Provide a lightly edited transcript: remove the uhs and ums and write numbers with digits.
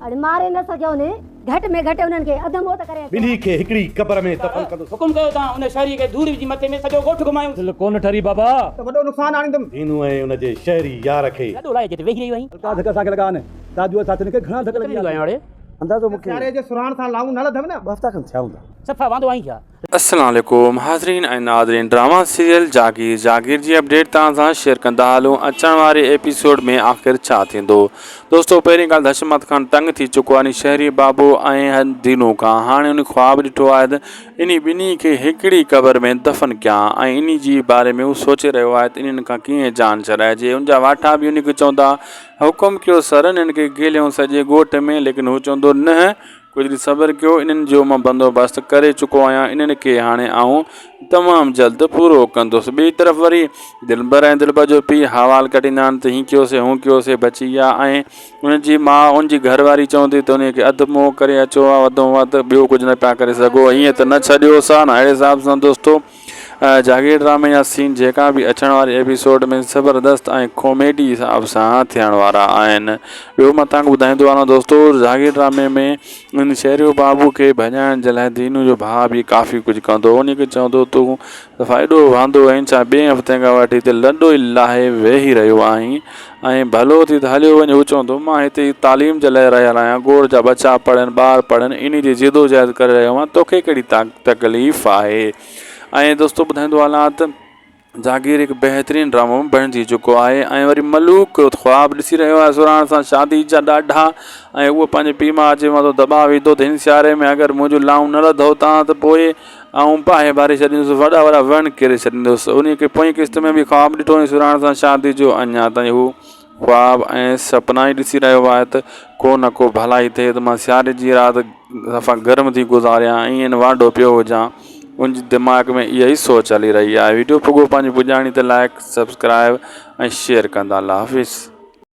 अरे मारे न सजो ने घट में घट उनन के अधमो त करे बिनी के हिकड़ी कबर में दफन कंदो हुकुम कयो ता उन शहरी के धूड़ विझी मथे में सजो गोठ घुमायूं दिल कोन ठरी बाबा त वडो नुक़सान आणींदुम दीनू ऐं उन जे शहरी यार खे ॾाढो लाए जेते वेही रही वही का धक असांखे लॻा आहिनि साधू साथियुनि खे घणा धक लॻी लॻायो हाणे अंदाज़ो मूंखे प्यारे जे सुराण सां लाऊं न लधम न 2 हफ़्ता खनि थिया हूंदा सफ़ा वांदो आई छा अस्सलाम वालेकुम हाज़रीन ऐं नाज़रीन ड्रामा सीरियल जागीर जी अपडेट तव्हां सां शेयर कंदा हलूं अचण वारे एपिसोड में आख़िर छा थींदो। दोस्तों पहिरीं ॻाल्हि दशमत खां तंग थी चुको आहे शहरी बाबू ऐं दीनू खां। हाणे उन ख़्वाब ॾिठो आहे त इन ॿिन्ही खे हिकिड़ी क़बर में दफ़न कयां ऐं इन जी बारे में हू सोचे रहियो आहे त इन्हनि खां कीअं जान छॾाइजे। उनजा वाठा बि उन खे चवंदा हुकुम कयो सर इन्हनि खे ॻेलियूं सॼे ॻोठ में, लेकिन हू चवंदो न कुछ ॾींहुं सब्र कयो, इन्हनि जो मां बंदोबस्तु करे चुको आहियां, इन्हनि खे हाणे आऊं तमामु जल्द पूरो कंदुसि। ॿी तरफ़ वरी दिलबर ऐं दिलबर जो पीउ हवाल कढींदा आहिनि त हीअं कयोसीं हूं कयोसीं बची विया ऐं उनजी माउ उनजी घरवारी चवंदी त उनखे अधु मुंहुं करे अचो आहे वधि में वधि ॿियो कुझु न पिया करे सघो, हीअं त न छॾियोसि आहे न। अहिड़े हिसाब सां दोस्तों जागीर ड्रामे जा सीन जेका बि अचण वारे एपिसोड में ज़बरदस्त ऐं कॉमेडी हिसाब सां थियण वारा आहिनि। ॿियो मां तव्हांखे ॿुधाईंदो आहियां दोस्तों जागीर ड्रामे में इन शहरी बाबू खे भॼाइण जे लाइ दीनू जो भाउ बि काफ़ी कुझु कंदो, उनखे चवंदो तूं दफ़ा एॾो वांदो आहीं छा 2 हफ़्ते खां वठी हिते लॾो ई लाहे वेही रहियो आहीं ऐं भलो थी त हलियो वञ। हू चवंदो मां हिते तालीम जे लाइ रहियल आहियां, गोड़ जा बचा पढ़नि ॿार पढ़नि इन जी जिदोजहद करे रहियो आहियां, तोखे कहिड़ी तकलीफ़ आहे। ऐं दोस्तों ॿुधाईंदो हलां त जागीर हिकु बहितरीनु ड्रामो बणिजी चुको आहे ऐं वरी मलूक ख़्वाब ॾिसी रहियो आहे सुराण सां शादी जा ॾाढा ऐं उहो पंहिंजे पीउ मां अचे मां दॿाउ विधो त हिन सियारे में अगरि मुंहिंजो लाऊं न लधो तव्हां त पोइ ऐं पाए बारे छॾींदुसि, वॾा वॾा वण किरे छॾींदुसि। उन खे पोइ किस्त में बि ख़्वाब ॾिठो हुई सुराण सां शादी जो, अञा ताईं हू ख़्वाब ऐं सपना ई ॾिसी रहियो आहे त को न को भलाई थिए त मां सियारे जी राति सफ़ा गर्म थी गुज़ारियां, ईअं वांडो पियो हुजां। उनजे दिमाग़ में इहा ई सोच हली रही आहे। वीडियो पुॻो पंहिंजी पुॼाणी त लाइक सब्सक्राइब ऐं शेयर कंदा। अल्लाह हाफ़िज़।